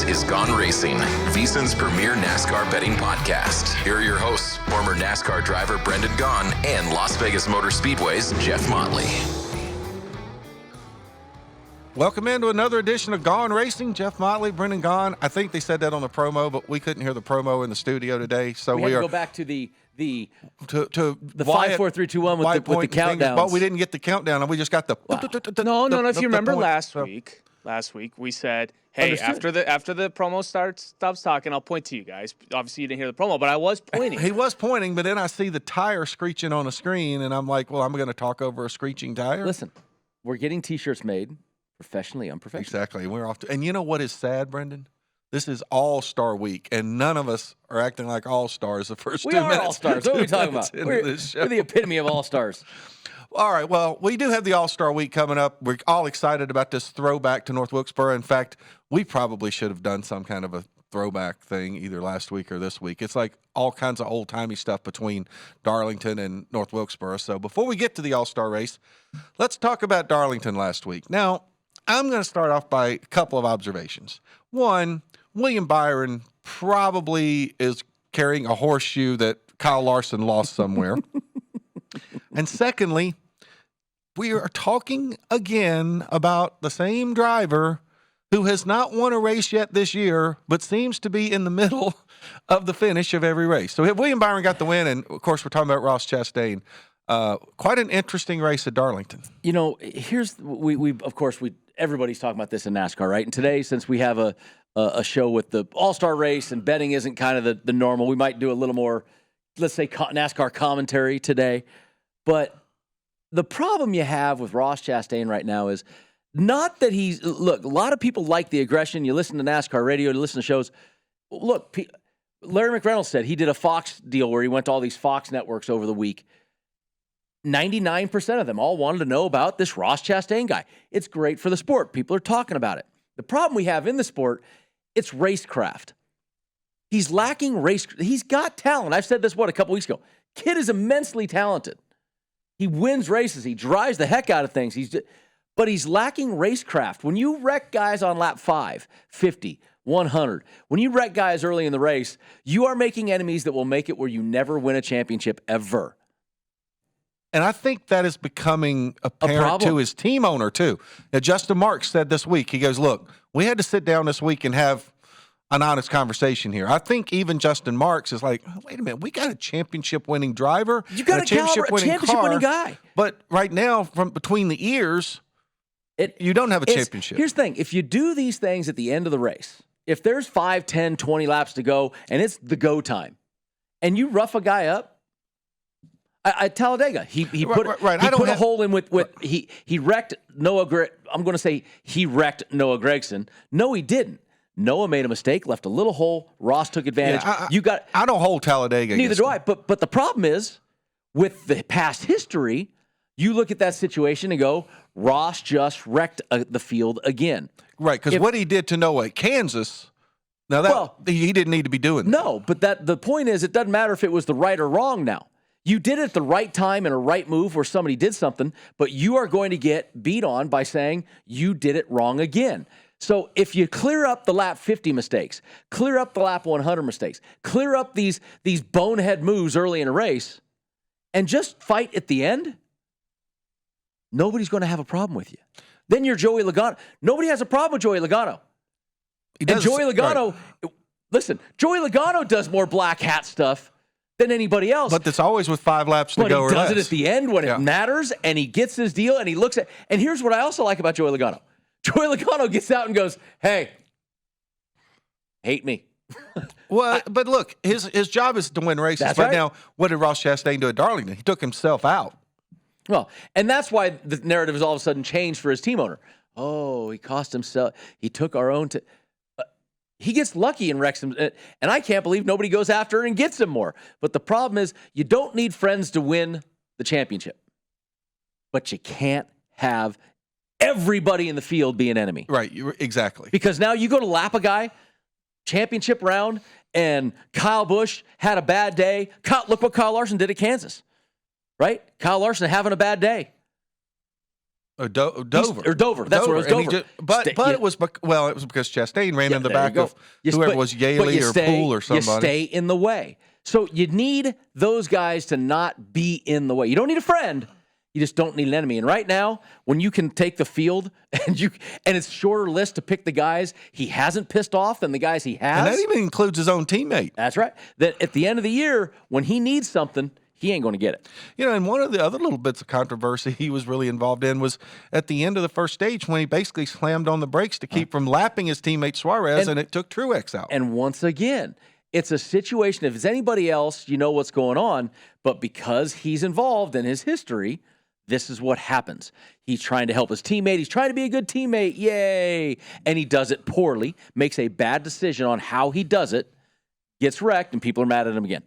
is Gone Racin, VSiN's premier NASCAR betting podcast. Here are your hosts, former NASCAR driver Brendan Gaughan and Las Vegas Motor Speedway's Jeff Motley. Welcome into another edition of Gone Racing. Jeff Motley, Brendan Gaughan. I think they said that on the promo, but we couldn't hear the promo in the studio today, so we had to go back to the 5, 4, 3, 2, 1 with the countdowns. But we didn't get the countdown, and we just got the. Wow. No. If you remember last week we said, "Hey, after the promo stops talking, I'll point to you guys." Obviously, you didn't hear the promo, but I was pointing. He was pointing, but then I see the tire screeching on the screen, and I'm like, "Well, I'm going to talk over a screeching tire." Listen, we're getting T-shirts made professionally, unprofessionally. Exactly. We're off. And you know what is sad, Brendan? This is All-Star Week, and none of us are acting like All-Stars the first 2 minutes. We are All-Stars. What are we talking about? We're the epitome of All-Stars. All right, well, we do have the All-Star Week coming up. We're all excited about this throwback to North Wilkesboro. In fact, we probably should have done some kind of a throwback thing either last week or this week. It's like all kinds of old-timey stuff between Darlington and North Wilkesboro. So before we get to the All-Star race, let's talk about Darlington last week. Now, I'm going to start off by a couple of observations. One, William Byron probably is carrying a horseshoe that Kyle Larson lost somewhere. And secondly, we are talking again about the same driver who has not won a race yet this year, but seems to be in the middle of the finish of every race. So William Byron got the win, and of course we're talking about Ross Chastain. Quite an interesting race at Darlington. You know, everybody's talking about this in NASCAR, right? And today, since we have a show with the All-Star race and betting isn't kind of the normal, we might do a little more, let's say, NASCAR commentary today. But the problem you have with Ross Chastain right now is not that look, a lot of people like the aggression. You listen to NASCAR radio, you listen to shows. Look, Larry McReynolds said he did a Fox deal where he went to all these Fox networks over the week. 99% of them all wanted to know about this Ross Chastain guy. It's great for the sport. People are talking about it. The problem we have in the sport, it's racecraft. He's lacking He's got talent. I've said this, a couple weeks ago. Kid is immensely talented. He wins races. He drives the heck out of things. But he's lacking racecraft. When you wreck guys on lap 5, 50, 100, when you wreck guys early in the race, you are making enemies that will make it where you never win a championship ever. And I think that is becoming apparent to his team owner, too. Now, Justin Marks said this week, he goes, look, we had to sit down this week and have an honest conversation here. I think even Justin Marks is like, oh, wait a minute, we got a championship-winning driver. You got a championship-winning guy. But right now, from between the ears, you don't have a championship. Here's the thing. If you do these things at the end of the race, if there's 5, 10, 20 laps to go, and it's the go time, and you rough a guy up, at Talladega, he put a hole in with he wrecked Noah. I'm going to say he wrecked Noah Gragson. No, he didn't. Noah made a mistake, left a little hole. Ross took advantage. Yeah, I don't hold Talladega. Neither do I. But the problem is, with the past history, you look at that situation and go, Ross just wrecked the field again. Right, because what he did to Noah at Kansas. Now he didn't need to be doing that. No, but the point is, it doesn't matter if it was the right or wrong now. You did it at the right time and a right move where somebody did something, but you are going to get beat on by saying you did it wrong again. So if you clear up the lap 50 mistakes, clear up the lap 100 mistakes, clear up these bonehead moves early in a race, and just fight at the end, nobody's going to have a problem with you. Then you're Joey Logano. Nobody has a problem with Joey Logano. Joey Logano, listen, Joey Logano does more black hat stuff than anybody else. But it's always with 5 laps to go or less. But he does it at the end when it matters, and he gets his deal, and he looks at. And here's what I also like about Joey Logano. Joey Logano gets out and goes, hey, hate me. Well, but look, his job is to win races. That's right. Now, what did Ross Chastain do at Darlington? He took himself out. Well, and that's why the narrative has all of a sudden changed for his team owner. Oh, he cost himself. He took our own. He gets lucky and wrecks him. And I can't believe nobody goes after and gets him more. But the problem is you don't need friends to win the championship. But you can't have everybody in the field be an enemy. Right, exactly. Because now you go to lap a guy, championship round, and Kyle Busch had a bad day. Look what Kyle Larson did at Kansas, right? Kyle Larson having a bad day. Dover. Dover. That's where it was, Dover. But it was because Chastain ran in the back of whoever was Yaley or Poole or somebody. You stay in the way. So you need those guys to not be in the way. You don't need a friend. You just don't need an enemy. And right now, when you can take the field and it's shorter list to pick the guys he hasn't pissed off than the guys he has. And that even includes his own teammate. That's right. That at the end of the year, when he needs something, he ain't going to get it. And one of the other little bits of controversy he was really involved in was at the end of the first stage when he basically slammed on the brakes to keep from lapping his teammate Suarez, and it took Truex out. And once again, it's a situation, if it's anybody else, you know what's going on, but because he's involved in his history, this is what happens. He's trying to help his teammate. He's trying to be a good teammate. Yay. And he does it poorly, makes a bad decision on how he does it, gets wrecked, and people are mad at him again.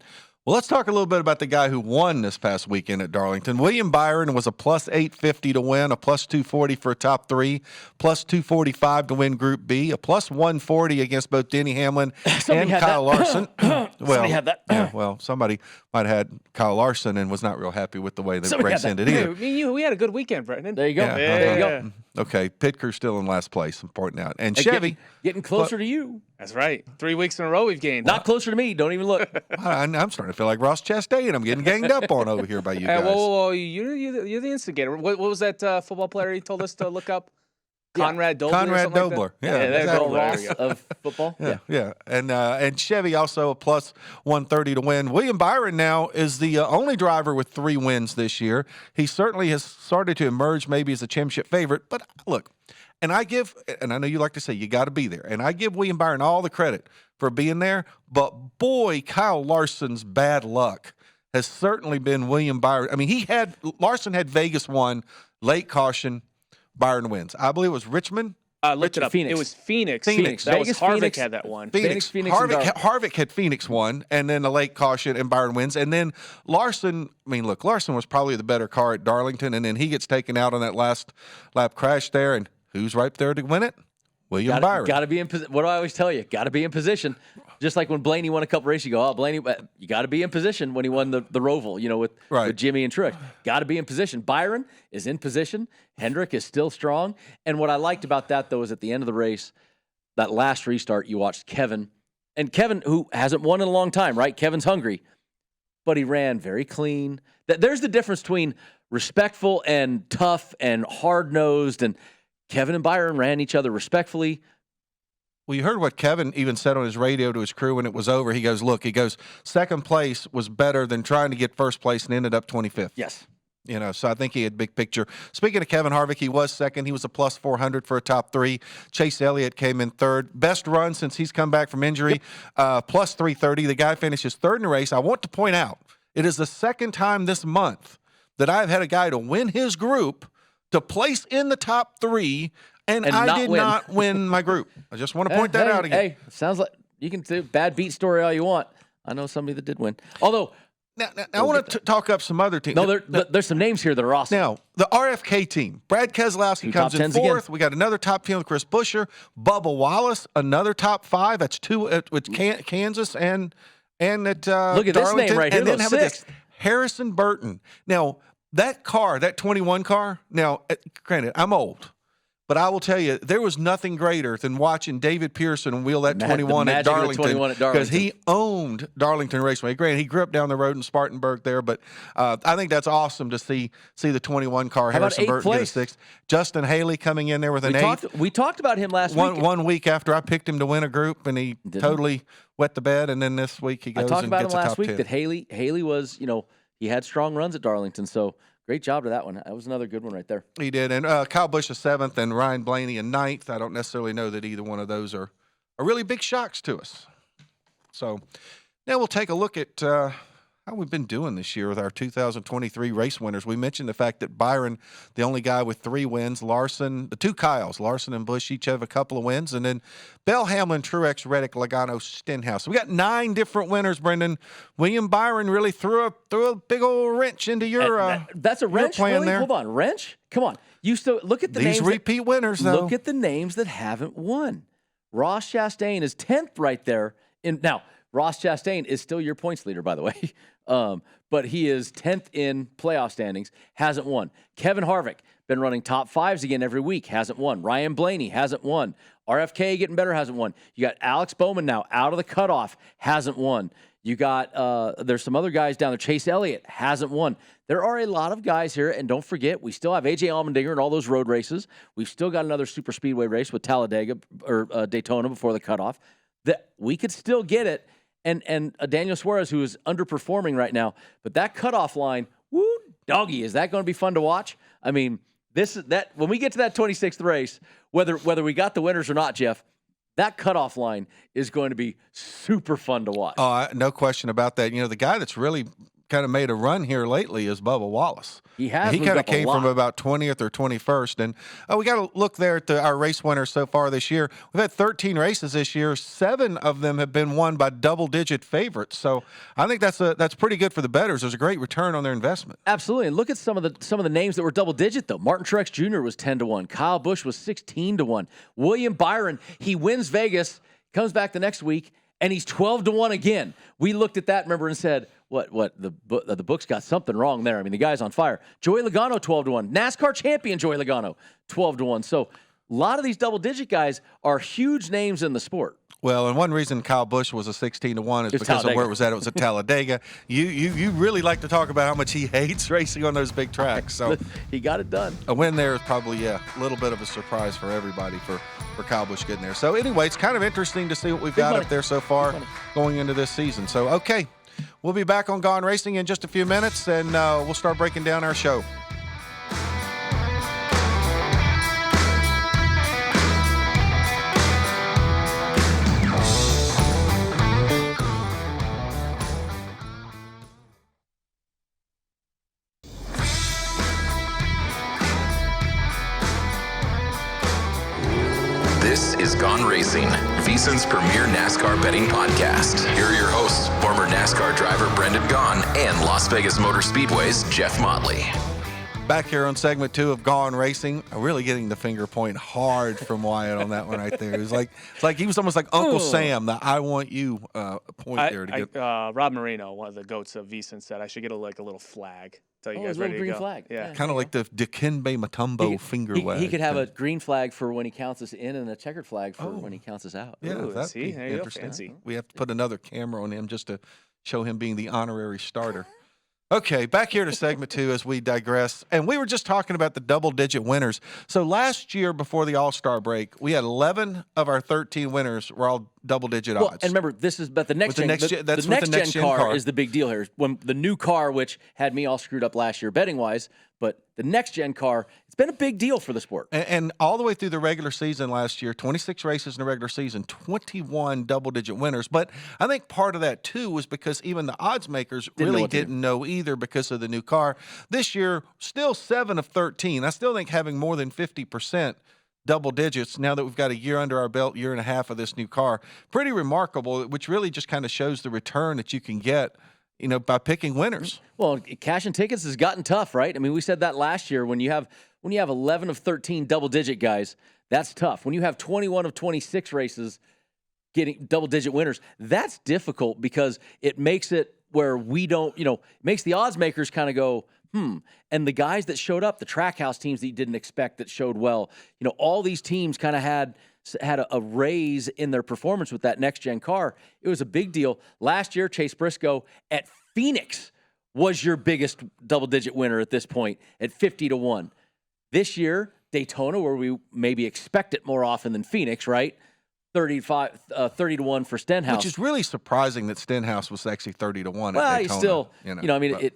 Well, let's talk a little bit about the guy who won this past weekend at Darlington. William Byron was a plus 850 to win, a plus 240 for a top three, plus 245 to win Group B, a plus 140 against both Denny Hamlin and Kyle Larson. Somebody had that. Somebody might have had Kyle Larson and was not real happy with the way the race ended either. We had a good weekend, Brendan. There you go. There you go. Okay, Pit Crew's still in last place, I'm pointing out. And Chevy. Getting closer to you. That's right. 3 weeks in a row we've gained. Not closer to me. Don't even look. I'm starting to feel like Ross Chastain. I'm getting ganged up on over here by you guys. Whoa. You're the instigator. What was that football player he told us to look up? Conrad Dobler. Conrad Dobler. Yeah, exactly. Ross of football. Yeah. And Chevy also a plus 130 to win. William Byron now is the only driver with 3 wins this year. He certainly has started to emerge maybe as a championship favorite. But look, and I know you like to say you got to be there, and I give William Byron all the credit for being there. But boy, Kyle Larson's bad luck has certainly been William Byron. I mean, Larson had Vegas 1, late caution. Byron wins. I believe it was Richmond. Looked it up. Phoenix. It was Phoenix. That was Harvick had that one. Phoenix. Harvick had Phoenix 1, and then a late caution, and Byron wins. And then Larson, Larson was probably the better car at Darlington, and then he gets taken out on that last lap crash there. And who's right there to win it? William Byron. Got to be in position. What do I always tell you? Got to be in position. Just like when Blaney won a couple races, you go, Blaney, you got to be in position when he won the Roval, with Jimmy and Truex. Got to be in position. Byron is in position. Hendrick is still strong. And what I liked about that, though, is at the end of the race, that last restart, you watched Kevin. And Kevin, who hasn't won in a long time, right? Kevin's hungry. But he ran very clean. There's the difference between respectful and tough and hard-nosed. And Kevin and Byron ran each other respectfully. Well, you heard what Kevin even said on his radio to his crew when it was over. He goes, second place was better than trying to get first place and ended up 25th. Yes. So I think he had big picture. Speaking of Kevin Harvick, he was second. He was a plus 400 for a top 3. Chase Elliott came in third. Best run since he's come back from injury, plus 330. The guy finishes third in the race. I want to point out, it is the second time this month that I've had a guy to win his group, to place in the top 3, and I did not win my group. I just want to point that out again. Hey, sounds like you can do bad beat story all you want. I know somebody that did win. Although, now I want to talk up some other teams. No, there's some names here that are awesome. Now, the RFK team, Brad Keselowski comes in 4th. We got another top 10 with Chris Buescher. Bubba Wallace, another top 5. That's 2 with Kansas and at Look at Darlington. this name right here. And then how about this? Harrison Burton. Now, that car, that 21 car, now, granted, I'm old, but I will tell you, there was nothing greater than watching David Pearson wheel that 21 at Darlington, because he owned Darlington Raceway. Granted, he grew up down the road in Spartanburg there, but I think that's awesome to see the 21 car, Harrison Burton get a 6th. Justin Haley coming in there with an 8th. We talked about him last week. One week after I picked him to win a group, and he totally wet the bed, and then this week he goes and gets a top 10. I talked about him last week that Haley was, he had strong runs at Darlington, so great job to that one. That was another good one right there. He did. And Kyle Busch is 7th and Ryan Blaney in 9th. I don't necessarily know that either one of those are really big shocks to us. So now we'll take a look at how we've been doing this year with our 2023 race winners. We mentioned the fact that Byron, the only guy with 3 wins, Larson, the 2 Kyles, Larson and Busch, each have a couple of wins, and then Bell, Hamlin, Truex, Reddick, Logano, Stenhouse. We got 9 different winners, Brendan. William Byron really threw a big old wrench into your that's a wrench plan really? there. Hold on, wrench? Come on. You still look at the These names. Repeat winners, though. Look at the names that haven't won. Ross Chastain is 10th right there. Now, Ross Chastain is still your points leader, by the way. But he is 10th in playoff standings, hasn't won. Kevin Harvick, been running top fives again every week, hasn't won. Ryan Blaney hasn't won. RFK getting better, hasn't won. You got Alex Bowman now out of the cutoff, hasn't won. You got, there's some other guys down there. Chase Elliott hasn't won. There are a lot of guys here, and don't forget, we still have A.J. Allmendinger in all those road races. We've still got another super speedway race with Talladega or Daytona before the cutoff. That we could still get it. And Daniel Suarez, who is underperforming right now, but that cutoff line, woo, doggy, is that going to be fun to watch? I mean, when we get to that 26th race, whether we got the winners or not, Jeff, that cutoff line is going to be super fun to watch. Oh, no question about that. You know, the guy that's really kind of made a run here lately is Bubba Wallace. He has. He kind of came from about 20th or 21st. And we got to look there at our race winners so far this year. We've had 13 races this year. 7 of them have been won by double-digit favorites. So I think that's pretty good for the bettors. There's a great return on their investment. Absolutely. And look at some of the names that were double-digit, though. Martin Truex Jr. was 10-1. Kyle Busch was 16-1. William Byron, he wins Vegas, comes back the next week, and he's 12-1 again. We looked at that, remember, and said, what the book's got something wrong there. I mean, the guy's on fire. Joey Logano, 12-1. NASCAR champion Joey Logano, 12-1. So a lot of these double-digit guys are huge names in the sport. Well, and one reason Kyle Busch was a 16-1 is because of where it was at. It was at Talladega. You really like to talk about how much he hates racing on those big tracks. So he got it done. A win there is probably, a little bit of a surprise for everybody for Kyle Busch getting there. So anyway, it's kind of interesting to see what we've got up there so far going into this season. So, okay, we'll be back on Gone Racing in just a few minutes, and we'll start breaking down our show. This is Gone Racing, VSiN's premier NASCAR betting podcast. Here are your hosts, former NASCAR driver Brendan Gaughan and Las Vegas Motor Speedway's Jeff Motley. Back here on segment 2 of Gone Racing, I'm really getting the finger point hard from Wyatt on that one right there. It's like he was almost like Uncle Sam, the "I want you" point there to get. Rob Marino, one of the goats of VSiN, said I should get a little flag. Tell you guys ready to go. Flag. Yeah. Kind of like the Dikembe Mutombo finger wag. He could have a green flag for when he counts us in and a checkered flag for when he counts us out. Yeah, Ooh, that'd be there you go, interesting. fancy. We have to put another camera on him just to show him being the honorary starter. Okay, back here to segment 2 as we digress. And we were just talking about the double-digit winners. So last year before the All-Star break, we had 11 of our 13 winners were all double-digit odds. And remember, this is but the next gen. The next gen car is the big deal here. When the new car, which had me all screwed up last year betting-wise, but the next gen car, it's been a big deal for the sport. And all the way through the regular season last year, 26 races in the regular season, 21 double-digit winners. But I think part of that, too, was because even the odds makers really didn't know either because of the new car. This year, still 7 of 13. I still think having more than 50% double digits now that we've got a year under our belt, year and a half of this new car, pretty remarkable, which really just kind of shows the return that you can get by picking winners. Well, cashing tickets has gotten tough, right? I mean, we said that last year. When you have 11 of 13 double-digit guys, that's tough. When you have 21 of 26 races getting double-digit winners, that's difficult because it makes it where we don't, it makes the odds makers kind of go, And the guys that showed up, the Trackhouse teams that you didn't expect that showed well, all these teams kind of had a raise in their performance with that next-gen car. It was a big deal. Last year, Chase Briscoe at Phoenix was your biggest double-digit winner at this point at 50-1. This year, Daytona, where we maybe expect it more often than Phoenix, right? 30-1 for Stenhouse. Which is really surprising that Stenhouse was actually 30-1 well, at Daytona. He's still,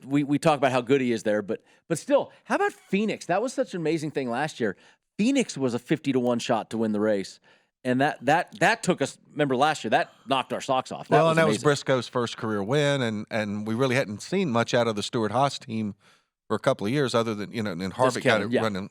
we talk about how good he is there, but still, how about Phoenix? That was such an amazing thing last year. Phoenix was a 50-1 shot to win the race. And that took us, remember last year, that knocked our socks off. That was Briscoe's first career win, and we really hadn't seen much out of the Stewart-Haas team for a couple of years other than, and Harvick got it running.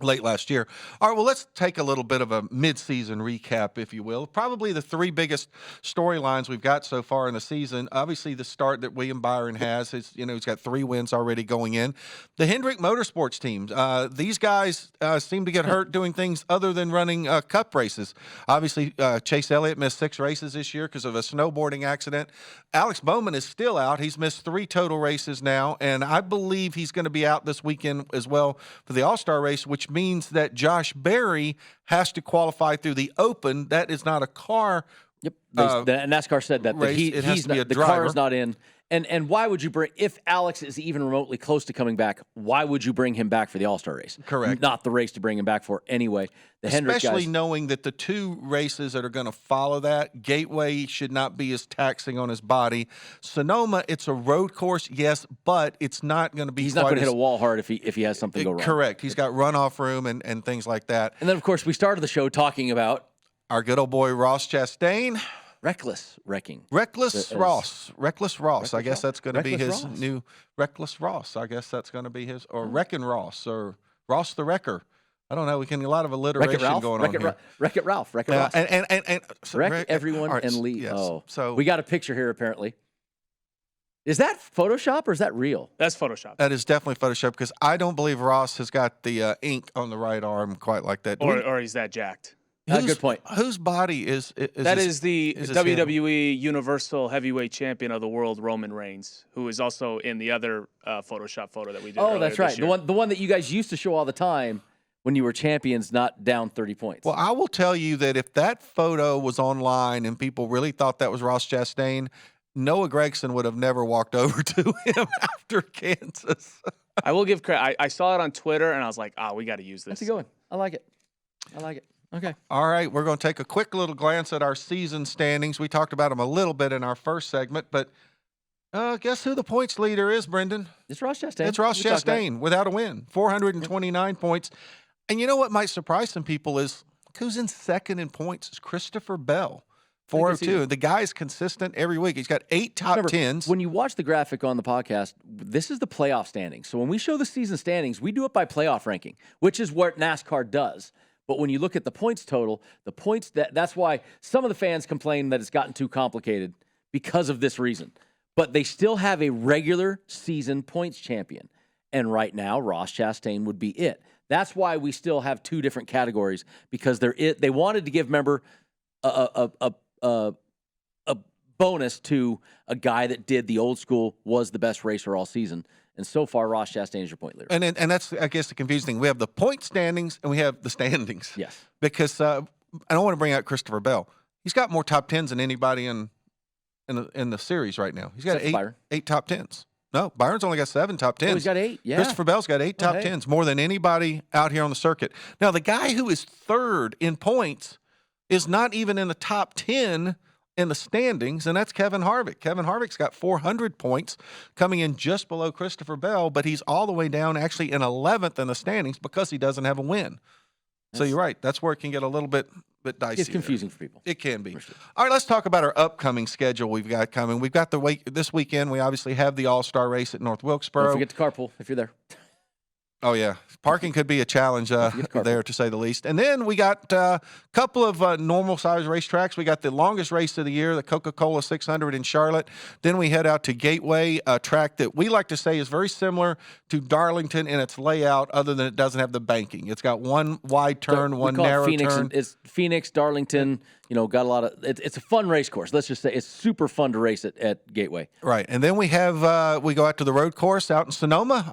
late last year. All right, well, let's take a little bit of a mid-season recap, if you will. Probably the three biggest storylines we've got so far in the season. Obviously, the start that William Byron has is, he's got 3 wins already going in. The Hendrick Motorsports team, these guys seem to get hurt doing things other than running cup races. Obviously, Chase Elliott missed 6 races this year because of a snowboarding accident. Alex Bowman is still out. He's missed 3 total races now, and I believe he's going to be out this weekend as well for the All-Star race, which means that Josh Berry has to qualify through the Open. That is not a car. Yep. The NASCAR said that. Race. He, it has he's to be not, a the driver. car is not in. And why would you bring, if Alex is even remotely close to coming back, why would you bring him back for the All-Star race? Correct. Not the race to bring him back for anyway. The Hendrick Especially guys, knowing that the 2 races that are going to follow that, Gateway should not be as taxing on his body. Sonoma, it's a road course, yes, but it's not going to be he's not going to hit a wall hard if he has something go wrong. Correct. He's got runoff room and things like that. And then, of course, we started the show talking about our good old boy Ross Chastain. Reckless wrecking. Reckless Ross. I guess that's going to be his Ross. new Reckless Ross. I guess that's going to be his, or Wreckin' Ross, or Ross the Wrecker. I don't know. We can a lot of alliteration going on here. Wreck-It Ralph. Wreck-It Ross. And so Wreck everyone right, and leave. yes. Oh, so we got a picture here apparently. Is that Photoshop or is that real? That's Photoshop. that is definitely Photoshop because I don't believe Ross has got the ink on the right arm quite like that. Or he's that jacked. Good point. Whose body is That is the is this WWE Universal Heavyweight Champion of the world, Roman Reigns, who is also in the other Photoshop photo that we did. Oh, that's right. This year. The one that you guys used to show all the time when you were champions, not down 30 points. Well, I will tell you that if that photo was online and people really thought that was Ross Chastain, Noah Gregson would have never walked over to him after Kansas. I will give credit. I saw it on Twitter and I was like, we got to use this. That's a good one. I like it. Okay. All right, we're going to take a quick little glance at our season standings. We talked about them a little bit in our first segment, but guess who the points leader is, Brendan? It's Ross Chastain. It's Ross Chastain without a win, 429 points. And you know what might surprise some people is who's in second in points is Christopher Bell, 402. The guy's consistent every week. He's got 8 top 10s. When you watch the graphic on the podcast, this is the playoff standings. So when we show the season standings, we do it by playoff ranking, which is what NASCAR does. But when you look at the points total, that's why some of the fans complain that it's gotten too complicated because of this reason. But they still have a regular season points champion. And right now, Ross Chastain would be it. That's why we still have 2 different categories because they wanted to give, remember, a bonus to a guy that did the old school, was the best racer all season. And so far, Ross Chastain is your point leader. And that's, I guess, the confusing thing. We have the point standings and we have the standings. Yes. Because I don't want to bring out Christopher Bell. He's got more top 10s than anybody in the series right now. He's got eight top 10s. No, Byron's only got 7 top 10s. Oh, he's got 8, yeah. Christopher Bell's got 8 top 10s, more than anybody out here on the circuit. Now, the guy who is third in points is not even in the top 10 in the standings, and that's Kevin Harvick. Kevin Harvick's got 400 points, coming in just below Christopher Bell, but he's all the way down actually in 11th in the standings because he doesn't have a win. So you're right. That's where it can get a little bit dicey. It's confusing for people. It can be. Sure. All right, let's talk about our upcoming schedule we've got coming. We've got this weekend. We obviously have the All-Star race at North Wilkesboro. Don't forget to carpool if you're there. Oh, yeah. Parking could be a challenge there, to say the least. And then we got a couple of normal-sized racetracks. We got the longest race of the year, the Coca-Cola 600 in Charlotte. Then we head out to Gateway, a track that we like to say is very similar to Darlington in its layout, other than it doesn't have the banking. It's got one wide turn, one narrow turn. It's Phoenix, Darlington, got a lot of – it's a fun race course. Let's just say it's super fun to race at Gateway. Right. And then we have we go out to the road course out in Sonoma.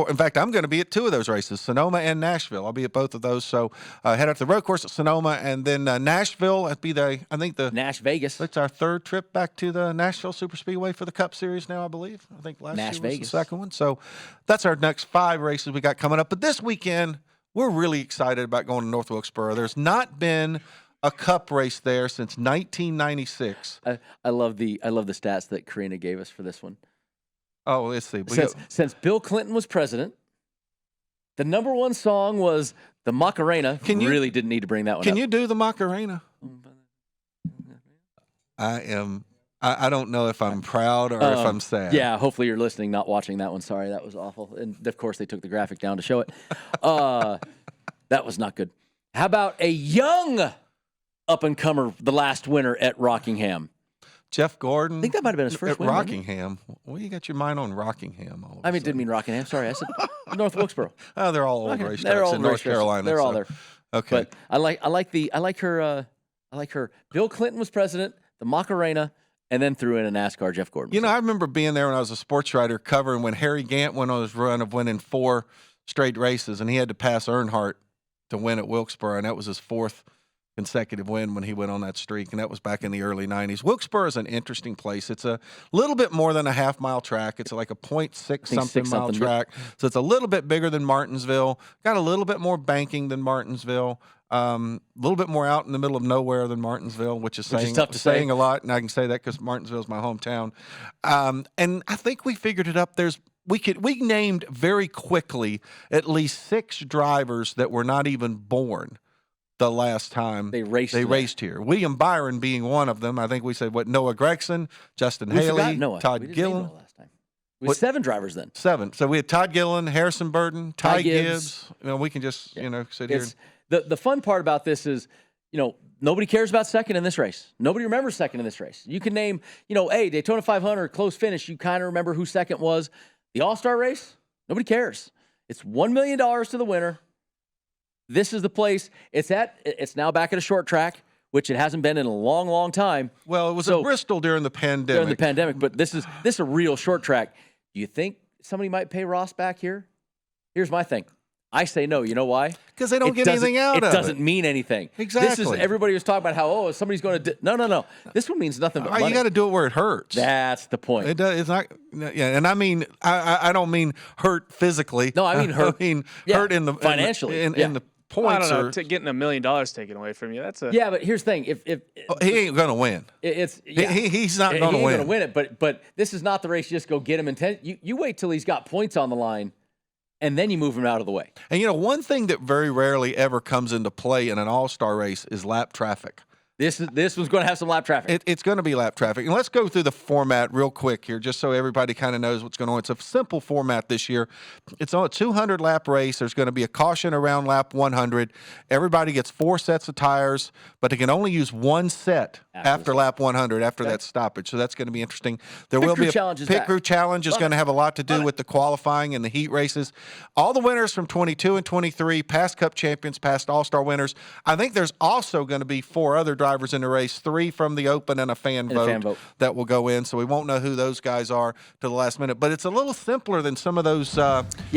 In fact, I'm going to be at 2 of those races, Sonoma and Nashville. I'll be at both of those. So head out to the road course at Sonoma, and then Nashville. That'd be Nash Vegas. It's our 3rd trip back to the Nashville Super Speedway for the Cup Series now, I believe. I think last year was Vegas. the 2nd one. So that's our next 5 races we got coming up. But this weekend, we're really excited about going to North Wilkesboro. There's not been a Cup race there since 1996. I love the stats that Karina gave us for this one. Oh, let's see. Since Bill Clinton was president, the number 1 song was the Macarena. Really didn't need to bring that one up. Can you do the Macarena? I don't know if I'm proud or if I'm sad. Yeah, hopefully you're listening, not watching that one. Sorry, that was awful. And, of course, they took the graphic down to show it. That was not good. How about a young up-and-comer, the last winner at Rockingham? Jeff Gordon. I think that might have been his first at win. Rockingham. Well, you got your mind on Rockingham. All of a sudden. Didn't mean Rockingham. Sorry, I said North Wilkesboro. Oh, they're all old racetracks in North Carolina. They're all there. Okay. But I like her. Bill Clinton was president, the Macarena, and then threw in a NASCAR Jeff Gordon. You know, I remember being there when I was a sports writer covering when Harry Gant went on his run of winning 4 straight races, and he had to pass Earnhardt to win at Wilkesboro, and that was his 4th consecutive win when he went on that streak, and that was back in the early 90s. Wilkesboro is an interesting place. It's a little bit more than a half-mile track. It's like a 0.6 mile track, so it's a little bit bigger than Martinsville, got a little bit more banking than Martinsville, a little bit more out in the middle of nowhere than Martinsville, which is tough to say a lot, and I can say that because Martinsville is my hometown. And I think we figured it up. We named very quickly at least 6 drivers that were not even born the last time they raced here. William Byron being one of them. I think we said Noah Gregson, Justin Haley, Todd Gillen. Last time. We had 7 drivers then. 7. So we had Todd Gillen, Harrison Burton, Ty Gibbs. You know, we can just sit here. The fun part about this is, nobody cares about second in this race. Nobody remembers second in this race. You can name, hey, Daytona 500, close finish. You kind of remember who second was. The All-Star race, nobody cares. It's $1 million to the winner. This is the place it's now back at a short track, which it hasn't been in a long, long time. Well, it was at Bristol during the pandemic. But this is a real short track. Do you think somebody might pay Ross back here? Here's my thing. I say no. You know why? Because they don't get anything out of it. It doesn't mean anything. Exactly. Everybody was talking about how, somebody's going to... No. This one means nothing but money. You got to do it where it hurts. That's the point. It does. It's not... Yeah, and I mean, I don't mean hurt physically. No, I mean hurt. Hurt in the... Financially. In the points. I don't know. Getting $1 million taken away from you, that's a... Yeah, but here's the thing. If he ain't going to win. He's not going to win. He ain't going to win it, but this is not the race you just go get him in 10. You wait till he's got points on the line, and then you move him out of the way. And, one thing that very rarely ever comes into play in an all-star race is lap traffic. This one's going to have some lap traffic. It's going to be lap traffic. And let's go through the format real quick here, just so everybody kind of knows what's going on. It's a simple format this year. It's on a 200-lap race. There's going to be a caution around lap 100. Everybody gets 4 sets of tires, but they can only use 1 set after lap 100, after that stoppage. So that's going to be interesting. There will be a pit crew challenge is going to have a lot to do with the qualifying and the heat races. All the winners from 22 and 23, past Cup champions, past All-Star winners. I think there's also going to be 4 other drivers in the race, 3 from the open and a fan vote that will go in. So we won't know who those guys are to the last minute. But it's a little simpler than some of those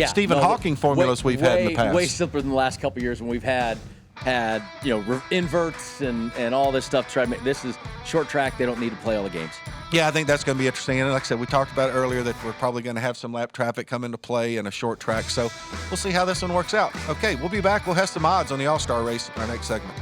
Stephen Hawking formulas we've had in the past. Way simpler than the last couple of years when we've had inverts and all this stuff to try to make this is short track. They don't need to play all the games. Yeah, I think that's going to be interesting. And like I said, we talked about it earlier that we're probably going to have some lap traffic come into play in a short track. So we'll see how this one works out. Okay, we'll be back. We'll have some odds on the All-Star race in our next segment.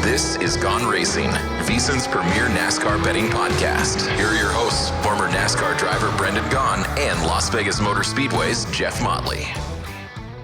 This is Gone Racing, VSiN's premier NASCAR betting podcast. Here are your hosts, former NASCAR driver Brendan Gaughan and Las Vegas Motor Speedway's Jeff Motley.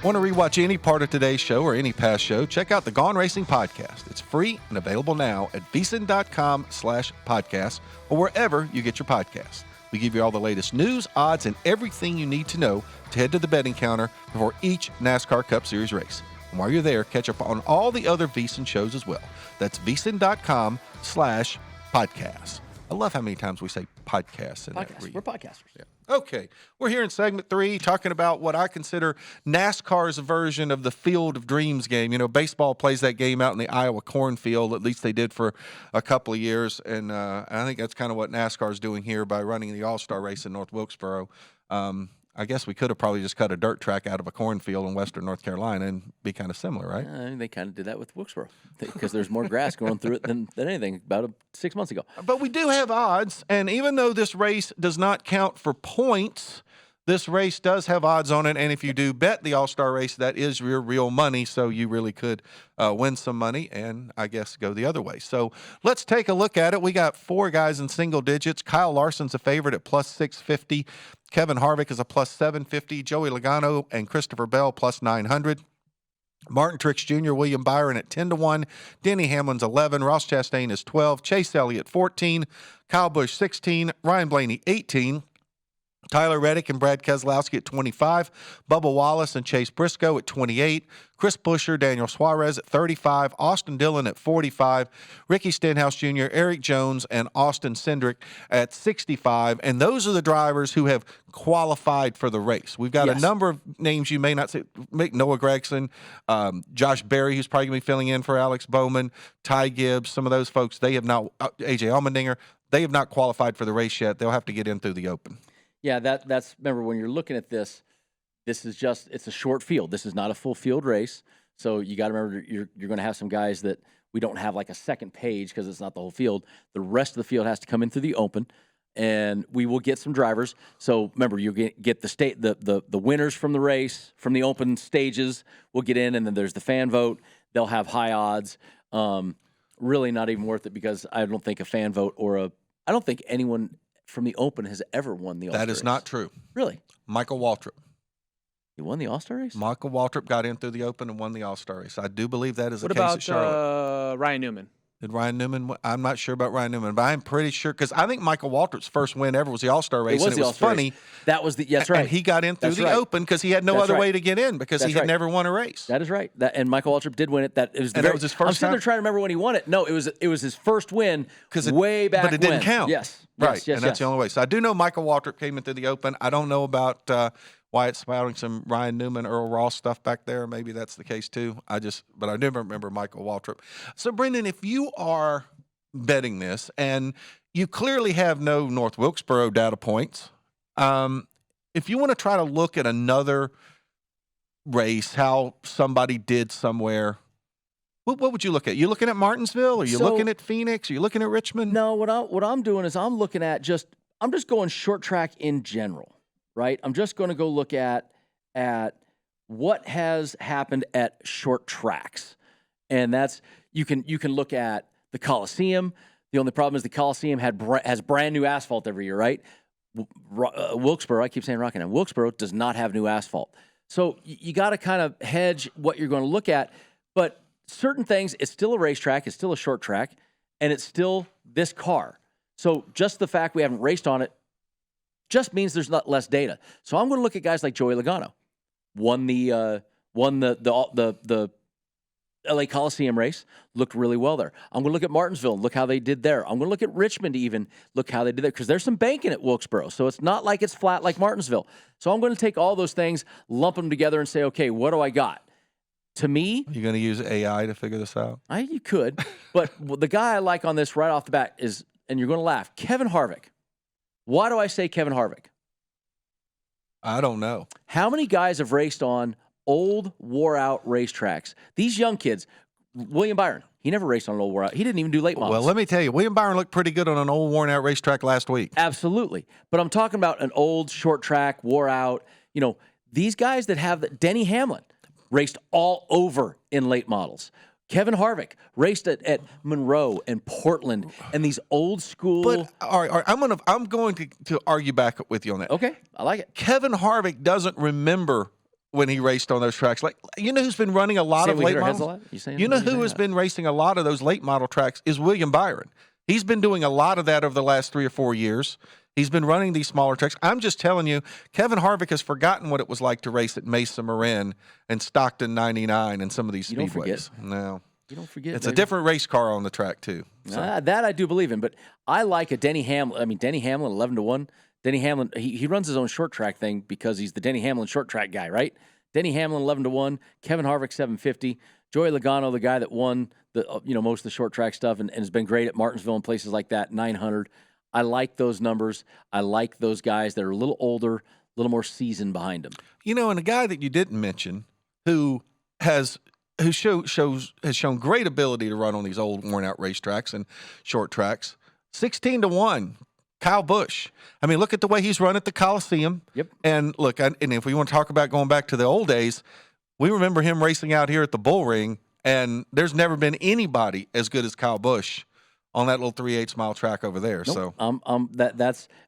Want to rewatch any part of today's show or any past show? Check out the Gone Racing podcast. It's free and available now at VSiN.com/podcast or wherever you get your podcasts. We give you all the latest news, odds, and everything you need to know to head to the betting counter before each NASCAR Cup Series race. And while you're there, catch up on all the other VSiN shows as well. That's VSiN.com/podcast. I love how many times we say podcasts. We're podcasters. Yeah. Okay. We're here in segment 3 talking about what I consider NASCAR's version of the Field of Dreams game. Baseball plays that game out in the Iowa cornfield. At least they did for a couple of years. And I think that's kind of what NASCAR is doing here by running the All-Star race in North Wilkesboro. I guess we could have probably just cut a dirt track out of a cornfield in western North Carolina and be kind of similar, right? They kind of did that with Wilkesboro because there's more grass going through it than anything about 6 months ago. But we do have odds, and even though this race does not count for points, this race does have odds on it, and if you do bet the All-Star race, that is your real money, so you really could win some money and, I guess, go the other way. So let's take a look at it. We got 4 guys in single digits. Kyle Larson's a favorite at plus 650. Kevin Harvick is a plus 750. Joey Logano and Christopher Bell plus 900. Martin Truex Jr., William Byron at 10-1, Denny Hamlin's 11, Ross Chastain is 12, Chase Elliott 14, Kyle Busch 16, Ryan Blaney 18, Tyler Reddick and Brad Keselowski at 25, Bubba Wallace and Chase Briscoe at 28, Chris Buescher, Daniel Suarez at 35, Austin Dillon at 45, Ricky Stenhouse Jr., Eric Jones, and Austin Cindric at 65. And those are the drivers who have qualified for the race. We've got a number of names you may not see. Noah Gragson, Josh Berry, who's probably going to be filling in for Alex Bowman, Ty Gibbs, some of those folks, they have not, AJ Allmendinger, they have not qualified for the race yet. They'll have to get in through the open. Yeah, that's remember when you're looking at this is just it's a short field. This is not a full field race. So you got to remember you're going to have some guys that we don't have like a second page because it's not the whole field. The rest of the field has to come in through the open, and we will get some drivers. So remember, you get the winners from the race from the open stages will get in, and then there's the fan vote. They'll have high odds. Really not even worth it because I don't think a fan vote I don't think anyone from the Open has ever won the All-Star race. That is not true. Really? Michael Waltrip. He won the All-Star race? Michael Waltrip got in through the Open and won the All-Star race. I do believe that is the What case at Charlotte. What about Ryan Newman? Did Ryan Newman? I'm not sure about Ryan Newman, but I'm pretty sure because I think Michael Waltrip's first win ever was the All-Star race, and it was funny. Race. That was that's right. And he got in through the Open because he had no other way to get in because he had never won a race. That is right. And Michael Waltrip did win it. That was his first. I'm sitting there trying to remember when he won it. No, it was his first win way back when. But it didn't count. Yes. Right. And that's the only way. So I do know Michael Waltrip came in through the Open. I don't know about Wyatt spouting some Ryan Newman, Earl Ross stuff back there. Maybe that's the case too. But I never remember Michael Waltrip. So Brendan, if you are betting this, and you clearly have no North Wilkesboro data points. If you want to try to look at another race, how somebody did somewhere, what would you look at? You looking at Martinsville? Are you looking at Phoenix? Are you looking at Richmond? No, what I'm doing is I'm looking at I'm just going short track in general, right? I'm just going to go look at what has happened at short tracks, and that's you can look at the Coliseum. The only problem is the Coliseum has brand new asphalt every year, right? Wilkesboro, I keep saying Rockingham. Wilkesboro does not have new asphalt. So you got to kind of hedge what you're going to look at. But certain things, it's still a racetrack, it's still a short track, and it's still this car. So just the fact we haven't raced on it just means there's not less data. So I'm going to look at guys like Joey Logano. Won the LA Coliseum race, looked really well there. I'm going to look at Martinsville and look how they did there. I'm going to look at Richmond to even look how they did there because there's some banking at Wilkesboro. So it's not like it's flat like Martinsville. So I'm going to take all those things, lump them together and say, okay, what do I got? To me... Are you going to use AI to figure this out? You could. But the guy I like on this right off the bat is, and you're going to laugh, Kevin Harvick. Why do I say Kevin Harvick? I don't know. How many guys have raced on old, wore-out racetracks? These young kids, William Byron, he never raced on an old, wore-out. He didn't even do late models. Well, let me tell you, William Byron looked pretty good on an old, worn-out racetrack last week. Absolutely. But I'm talking about an old, short track, wore-out. These guys that have Denny Hamlin raced all over in late models. Kevin Harvick raced at Monroe and Portland and these old school. But all right, I'm going to argue back with you on that. Okay, I like it. Kevin Harvick doesn't remember when he raced on those tracks. Like, you know who's been running a lot of late models? You know who has been racing a lot of those late model tracks is William Byron. He's been doing a lot of that over the last 3 or 4 years. He's been running these smaller tracks. I'm just telling you, Kevin Harvick has forgotten what it was like to race at Mesa Marin and Stockton 99 and some of these speedways. Don't forget. No. You don't forget. It's a different race car on the track, too. So. That I do believe in. But I like a Denny Hamlin. Denny Hamlin, 11-1. Denny Hamlin, he runs his own short track thing because he's the Denny Hamlin short track guy, right? Denny Hamlin, 11-1. Kevin Harvick, 750. Joey Logano, the guy that won most of the short track stuff and has been great at Martinsville and places like that, 900. I like those numbers. I like those guys that are a little older, a little more seasoned behind them. And a guy that you didn't mention who has shown great ability to run on these old, worn-out racetracks and short tracks, 16-1. Kyle Busch. Look at the way he's run at the Coliseum. Yep. And look, and if we want to talk about going back to the old days, we remember him racing out here at the Bull Ring, and there's never been anybody as good as Kyle Busch on that little 3/8 mile track over there. Nope. So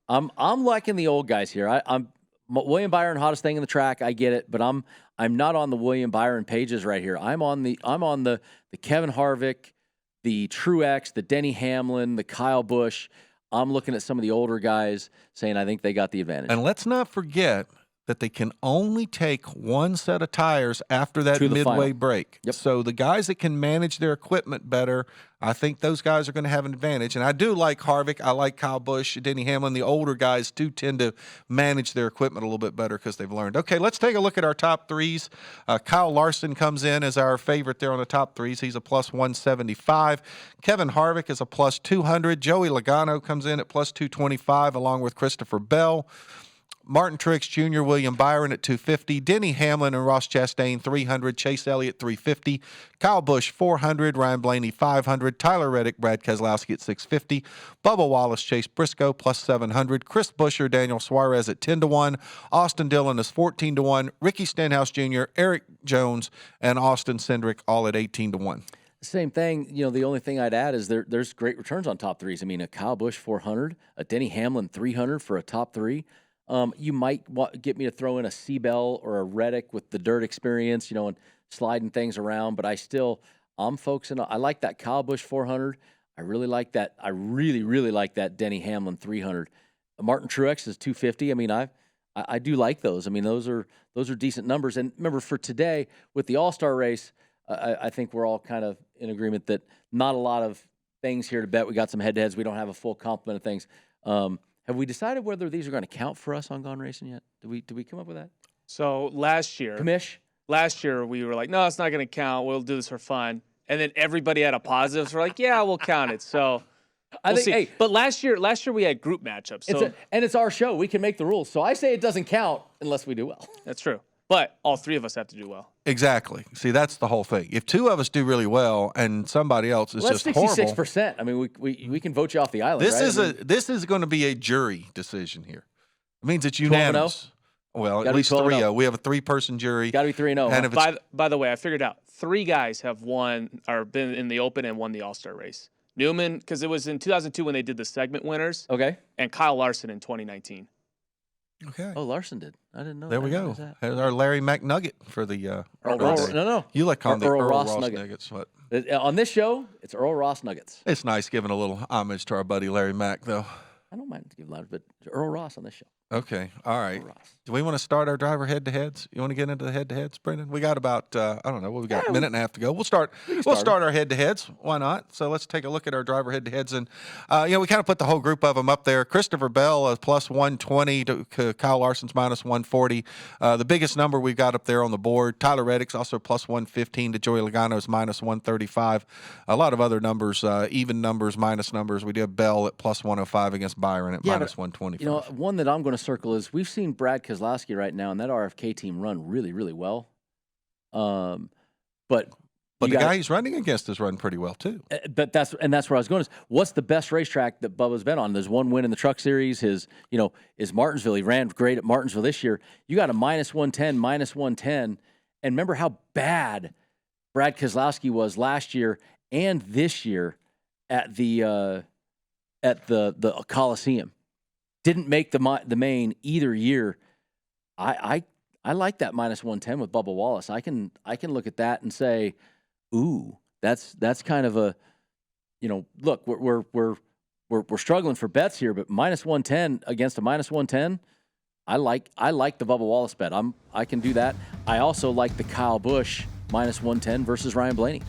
I'm liking the old guys here. I'm William Byron, hottest thing in the track. I get it, but I'm I'm not on the William Byron pages right here. I'm on the Kevin Harvick, the Truex, the Denny Hamlin, the Kyle Busch. I'm looking at some of the older guys saying I think they got the advantage. And let's not forget that they can only take one set of tires after that midway break. Yep. So the guys that can manage their equipment better, I think those guys are going to have an advantage. And I do like Harvick. I like Kyle Busch, Denny Hamlin. The older guys do tend to manage their equipment a little bit better because they've learned. Okay, let's take a look at our top threes. Kyle Larson comes in as our favorite there on the top threes. He's a plus 175. Kevin Harvick is a plus 200. Joey Logano comes in at plus 225 along with Christopher Bell. Martin Truex Jr., William Byron at 250, Denny Hamlin and Ross Chastain 300, Chase Elliott 350, Kyle Busch 400, Ryan Blaney 500, Tyler Reddick, Brad Keselowski at 650, Bubba Wallace, Chase Briscoe plus 700, Chris Buescher, Daniel Suarez at 10-1, Austin Dillon is 14-1, Ricky Stenhouse Jr., Eric Jones, and Austin Cindric all at 18-1. Same thing. The only thing I'd add is there's great returns on top threes. I mean, a Kyle Busch 400, a Denny Hamlin 300 for a top three. You might get me to throw in a Seabell or a Reddick with the dirt experience, and sliding things around. But I'm focusing on. I like that Kyle Busch 400. I really like that. I really like that Denny Hamlin 300. Martin Truex is 250. I mean, I do like those. I mean, those are decent numbers. And remember, for today with the All-Star race, I think we're all kind of in agreement that not a lot of things here to bet. We got some head-to-heads. We don't have a full complement of things. Have we decided whether these are going to count for us on Gone Racin yet? Did we come up with that? So last year we were like, no, it's not going to count. We'll do this for fun. And then everybody had a positive. So we're like, yeah, we'll count it. So we'll see. Hey, but last year we had group matchups. So it's our show. We can make the rules. So I say it doesn't count unless we do well. That's true. But all three of us have to do well. Exactly. See, that's the whole thing. If two of us do really well and somebody else is just horrible. That's 66%. I mean, we can vote you off the island. This is going to be a jury decision here. It means it's unanimous. 12-0? Well, at least 3-0. We have a 3-person jury. Got to be 3-0. And by the way, I figured out 3 guys have won or been in the Open and won the All-Star race. Newman, because it was in 2002 when they did the segment winners. Okay. And Kyle Larson in 2019. Okay. Oh, Larson did. I didn't know. There we go. There's our Larry McNugget for the Earl Ross. No. You like calling the Earl Ross Nugget. Nuggets. What? On this show, it's Earl Ross Nuggets. It's nice giving a little homage to our buddy Larry Mack, though. I don't mind to give loud, but Earl Ross on this show. Okay. All right. Do we want to start our driver head-to-heads? You want to get into the head-to-heads, Brendan? We got about, I don't know, we got a minute and a half to go. We'll start our head-to-heads. Why not? So let's take a look at our driver head-to-heads. And, we kind of put the whole group of them up there. Christopher Bell, plus 120 to Kyle Larson's minus 140. The biggest number we've got up there on the board. Tyler Reddick's also plus 115 to Joey Logano's minus 135. A lot of other numbers, even numbers, minus numbers. We do have Bell at plus 105 against Byron at minus 125. One that I'm going to circle is we've seen Brad Keselowski right now and that RFK team run really, really well. But the guy he's running against is running pretty well too. But that's where I was going. Is what's the best racetrack that Bubba's been on? There's one win in the Truck Series. Is Martinsville. He ran great at Martinsville this year. You got a minus 110, and remember how bad Brad Keselowski was last year and this year at the Coliseum. Didn't make the main either year. I like that minus 110 with Bubba Wallace. I can look at that and say, ooh, that's kind of a, look, we're struggling for bets here, but minus 110 against a minus 110, I like the Bubba Wallace bet. I can do that. I also like the Kyle Busch minus 110 versus Ryan Blaney.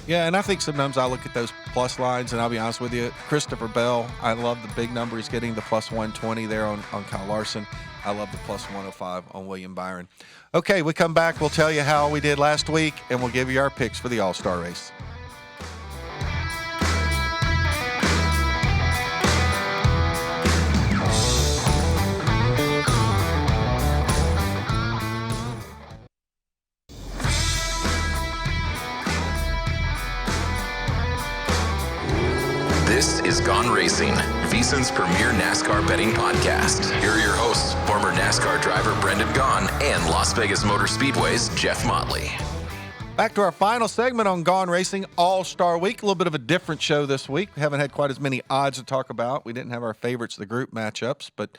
Yeah, and I think sometimes I look at those plus lines, and I'll be honest with you, Christopher Bell, I love the big number he's getting, the plus 120 there on Kyle Larson. I love the plus 105 on William Byron. Okay, we come back, we'll tell you how we did last week, and we'll give you our picks for the All-Star race. This is Gone Racin, VSiN's premier NASCAR betting podcast. Here are your hosts, former NASCAR driver Brendan Gaughan and Las Vegas Motor Speedway's Jeff Motley. Back to our final segment on Gone Racing All-Star Week. A little bit of a different show this week. We haven't had quite as many odds to talk about. We didn't have our favorites of the group matchups, but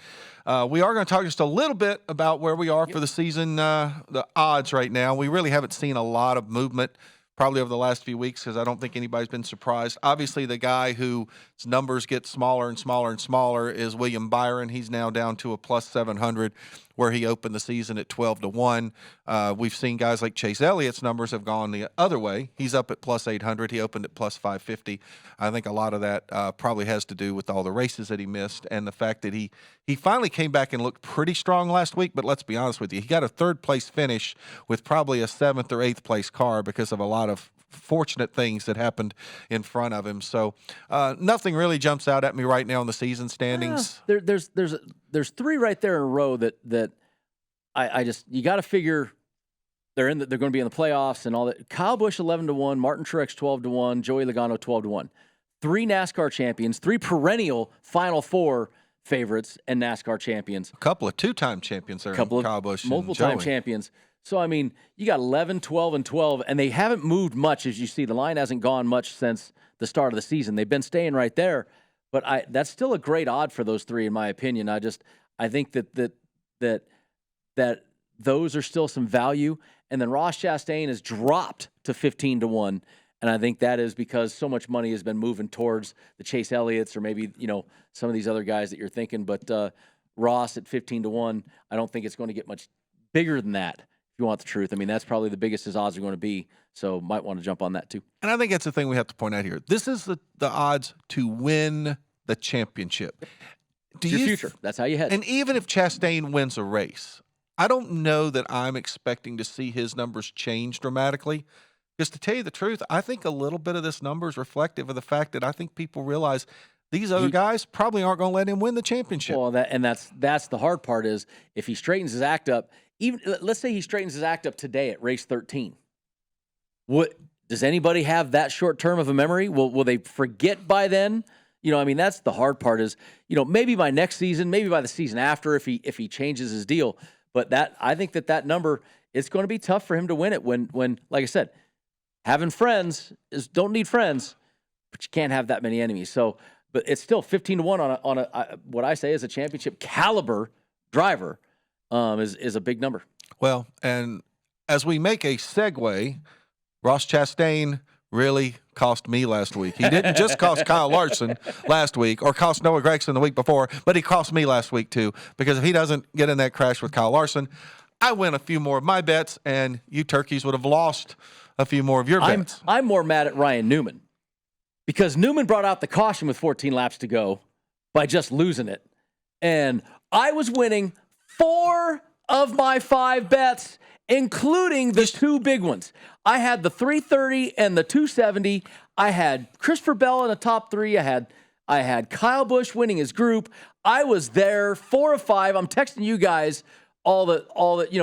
we are going to talk just a little bit about where we are for the season, the odds right now. We really haven't seen a lot of movement probably over the last few weeks because I don't think anybody's been surprised. Obviously, the guy whose numbers get smaller and smaller and smaller is William Byron. He's now down to a plus 700 where he opened the season at 12-1. We've seen guys like Chase Elliott's numbers have gone the other way. He's up at plus 800. He opened at plus 550. I think a lot of that probably has to do with all the races that he missed and the fact that he finally came back and looked pretty strong last week. But let's be honest with you, he got a third-place finish with probably a 7th or 8th place car because of a lot of fortunate things that happened in front of him. So nothing really jumps out at me right now in the season standings. There's three right there in a row that I just, you got to figure they're going to be in the playoffs and all that. Kyle Busch 11-1, Martin Truex 12-1, Joey Logano 12-1. 3 NASCAR champions, 3 perennial Final Four favorites and NASCAR champions. A couple of 2-time champions there. Kyle Busch, multiple-time champions. So, I mean, you got 11, 12, and 12, and they haven't moved much, as you see. The line hasn't gone much since the start of the season. They've been staying right there. But that's still a great odd for those 3, in my opinion. I think that those are still some value. And then Ross Chastain has dropped to 15-1. And I think that is because so much money has been moving towards the Chase Elliott's or maybe, some of these other guys that you're thinking. But Ross at 15-1, I don't think it's going to get much bigger than that. You want the truth. I mean, that's probably the biggest his odds are going to be, so might want to jump on that too. And I think that's the thing we have to point out here. This is the odds to win the championship. Your future. That's how you head. And even if Chastain wins a race, I don't know that I'm expecting to see his numbers change dramatically. Because to tell you the truth, I think a little bit of this number is reflective of the fact that I think people realize these other guys probably aren't going to let him win the championship. Well, that's the hard part is if he straightens his act up, even let's say he straightens his act up today at race 13. Does anybody have that short term of a memory? Will they forget by then? That's the hard part is, maybe by next season, maybe by the season after if he changes his deal. But I think that number, it's going to be tough for him to win it when like I said, having friends don't need friends, but you can't have that many enemies. So, but it's still 15-1 on a what I say is a championship caliber driver. Is a big number. Well, and as we make a segue, Ross Chastain really cost me last week. He didn't just cost Kyle Larson last week or cost Noah Gragson the week before, but he cost me last week too, because if he doesn't get in that crash with Kyle Larson, I win a few more of my bets, and you turkeys would have lost a few more of your bets. I'm more mad at Ryan Newman because Newman brought out the caution with 14 laps to go by just losing it. And I was winning 4 of my 5 bets, including the 2 big ones. I had the 330 and the 270. I had Christopher Bell in the top 3. I had Kyle Busch winning his group. I was there 4 of 5. I'm texting you guys all the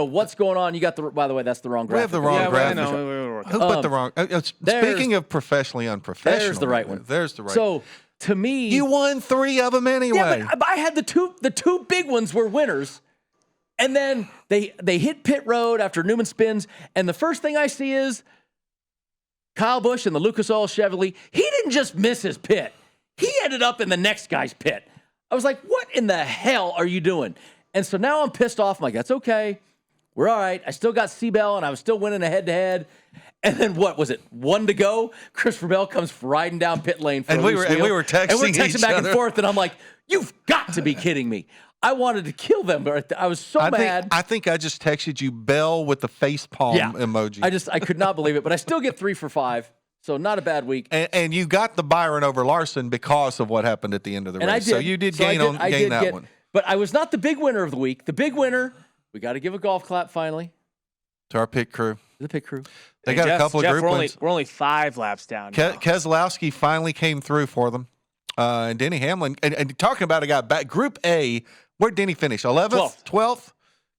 what's going on. You got by the way, that's the wrong graphic. We have the wrong graphic. Who put the wrong? Speaking of professionally unprofessional, there's the right one. There's the right. So to me, you won 3 of them anyway. Yeah, but I had the two big ones were winners. And then they hit pit road after Newman spins, and the first thing I see is Kyle Busch in the Lucas Oil Chevrolet. He didn't just miss his pit. He ended up in the next guy's pit. I was like, what in the hell are you doing? And so now I'm pissed off. I'm like, that's okay. We're all right. I still got C-Bell, and I was still winning a head-to-head. And then what was it? 1 to go. Christopher Bell comes riding down pit lane for and we were texting, and we're texting back and forth. And I'm like, you've got to be kidding me. I wanted to kill them, but I was so mad. I think I just texted you Bell with the face palm emoji. I could not believe it, but I still get 3 for 5. So not a bad week. And you got the Byron over Larson because of what happened at the end of the race. So you did gain that one. But I was not the big winner of the week. The big winner, we got to give a golf clap finally. To our pit crew. The pit crew. They got a couple of group wins. We're only 5 laps down now. Keselowski finally came through for them. And Denny Hamlin. And talking about a guy back, Group A, where'd Denny finish? 11th? 12th?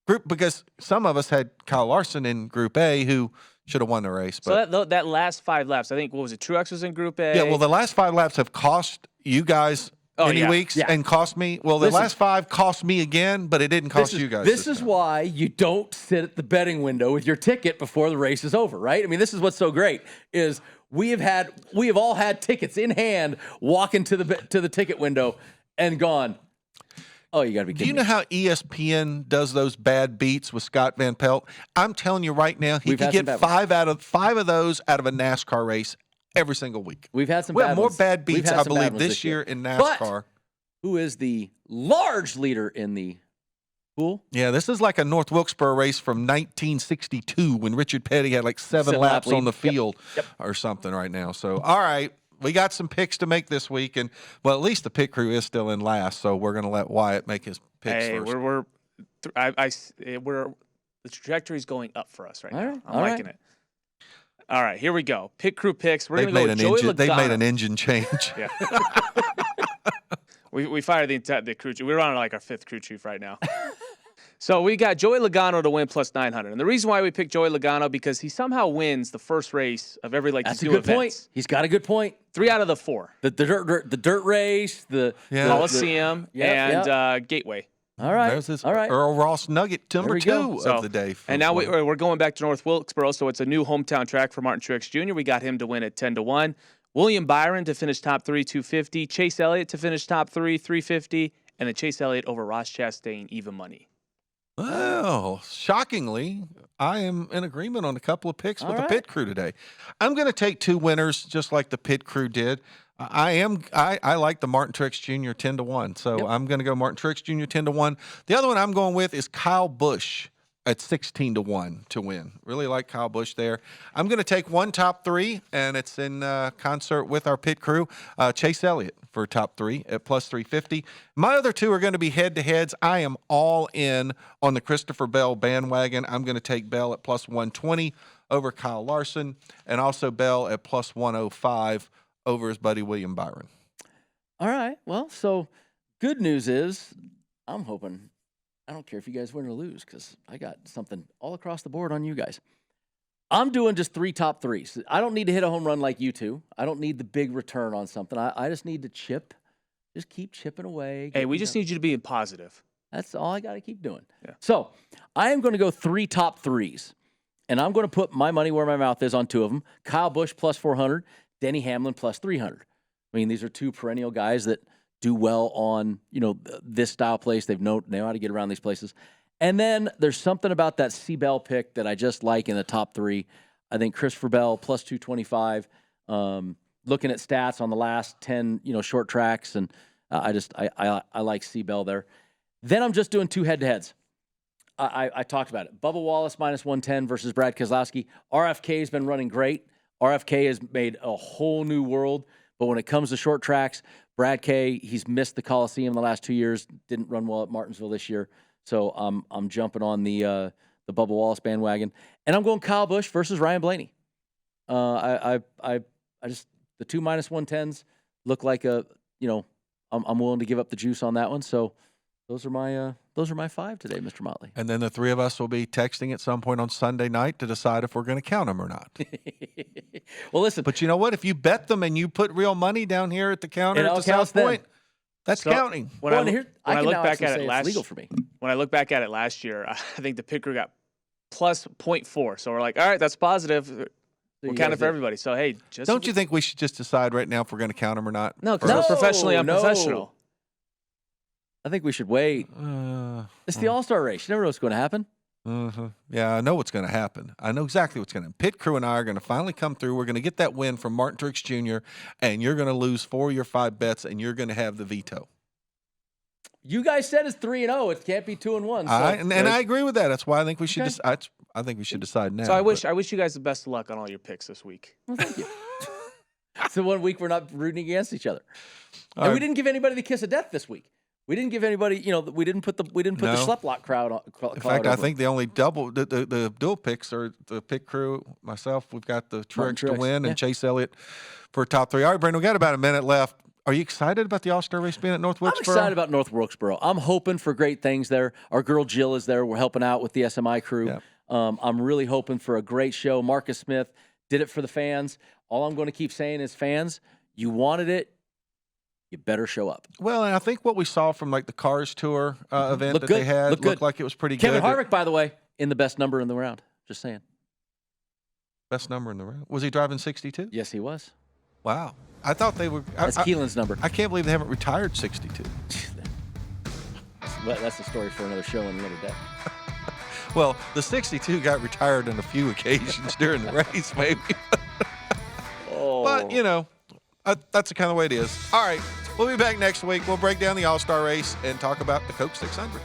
Group, because some of us had Kyle Larson in Group A who should have won the race. But so that last 5 laps, I think, what was it? Truex was in Group A. Yeah, well, the last 5 laps have cost you guys weeks and cost me. Well, the last 5 cost me again, but it didn't cost you guys. This is why you don't sit at the betting window with your ticket before the race is over, right? I mean, this is what's so great is we have all had tickets in hand, walking to the ticket window and gone, oh, you got to be kidding me. Do you know how ESPN does those bad beats with Scott Van Pelt? I'm telling you right now, he could get 5 of those out of a NASCAR race every single week. We've had some bad more ones. bad beats, I believe, this year in NASCAR. But who is the large leader in the pool? Yeah, this is like a North Wilkesboro race from 1962 when Richard Petty had like 7 laps on the field or something right now. So, all right, we got some picks to make this week. And, well, at least the pit crew is still in last, so we're going to let Wyatt make his picks first. The trajectory's going up for us right now. Right, I'm liking it. All right, here we go. Pit crew picks. We're going to go with Joey Logano. They've made an engine change. Yeah. we fired the crew chief. We're on like our 5th crew chief right now. So we got Joey Logano to win plus 900. And the reason why we picked Joey Logano because he somehow wins the first race of every That's a good point. He's got a good point. 3 out of the 4. The dirt race, the Coliseum, and Gateway. All right. There's this Earl Ross Nugget number 2 of the day. And now we're going back to North Wilkesboro, so it's a new hometown track for Martin Truex Jr. We got him to win at 10-1. William Byron to finish top 3, 250. Chase Elliott to finish top 3, 350. And then Chase Elliott over Ross Chastain, even money. Well, shockingly, I am in agreement on a couple of picks with the pit crew today. I'm going to take 2 winners just like the pit crew did. I like the Martin Truex Jr. 10-1, so I'm going to go Martin Truex Jr. 10-1. The other one I'm going with is Kyle Busch at 16-1 to win. Really like Kyle Busch there. I'm going to take 1 top 3, and it's in concert with our pit crew. Chase Elliott for top 3 at plus 350. My other 2 are going to be head-to-heads. I am all in on the Christopher Bell bandwagon. I'm going to take Bell at plus 120 over Kyle Larson, and also Bell at plus 105 over his buddy William Byron. All right. Well, so good news is I'm hoping I don't care if you guys win or lose because I got something all across the board on you guys. I'm doing just 3 top 3s. I don't need to hit a home run like you two. I don't need the big return on something. I just need to chip. Just keep chipping away. Hey, we just need you to be positive. That's all I got to keep doing. Yeah. So I am going to go 3 top 3s, and I'm going to put my money where my mouth is on 2 of them. Kyle Busch plus 400, Denny Hamlin plus 300. I mean, these are 2 perennial guys that do well on, this style place. They know how to get around these places. And then there's something about that C. Bell pick that I just like in the top 3. I think Christopher Bell plus 225. Looking at stats on the last 10, short tracks, and I like C. Bell there. Then I'm just doing 2 head-to-heads. I talked about it. Bubba Wallace minus 110 versus Brad Keselowski. RFK has been running great. RFK has made a whole new world. But when it comes to short tracks, Brad K, he's missed the Coliseum the last 2 years. Didn't run well at Martinsville this year. So I'm jumping on the Bubba Wallace bandwagon, and I'm going Kyle Busch versus Ryan Blaney. I just the 2 minus 110s look like I'm willing to give up the juice on that one. So those are my 5 today, Mr. Motley. And then the 3 of us will be texting at some point on Sunday night to decide if we're going to count them or not. Well, listen. But you know what? If you bet them and you put real money down here at the counter at the South Point, that's counting. When I look back at it legal for me. When I look back at it last year, I think the pit crew got plus 0.4. So we're like, all right, that's positive. We're counting for everybody. So hey, don't you think we should just decide right now if we're going to count them or not? No, because we're professionally unprofessional. I think we should wait. It's the All-Star race. You never know what's going to happen. Yeah, I know what's going to happen. I know exactly what's going to happen. Pit crew and I are going to finally come through. We're going to get that win from Martin Truex Jr., and you're going to lose 4 of your 5 bets, and you're going to have the veto. You guys said it's 3-0. It can't be 2-1. So. I agree with that. That's why I think we should. I think we should decide now. So I wish you guys the best of luck on all your picks this week. Well, thank you. So 1 week we're not rooting against each other, and we didn't give anybody the kiss of death this week. We didn't give anybody, we didn't put the Schlepplock crowd on. In fact, I think the only the dual picks are the pit crew, myself. We've got the Truex to win and Chase Elliott for top 3. All right, Brandon, we got about a minute left. Are you excited about the All-Star race being at North Wilkesboro? I'm excited about North Wilkesboro. I'm hoping for great things there. Our girl Jill is there. We're helping out with the SMI crew. Yep. I'm really hoping for a great show. Marcus Smith did it for the fans. All I'm going to keep saying is, fans, you wanted it. You better show up. Well, and I think what we saw from like the Cars Tour event that they had looked like it was pretty Kevin good. Kevin Harvick, by the way, in the best number in the round. Just saying. Best number in the round. Was he driving 62? Yes, he was. Wow. I thought they were. That's Keelan's number. I can't believe they haven't retired 62. That's a story for another show and another day. Well, the 62 got retired on a few occasions during the race, maybe. But, you know, that's the kind of way it is. All right. We'll be back next week. We'll break down the All-Star race and talk about the Coke 600.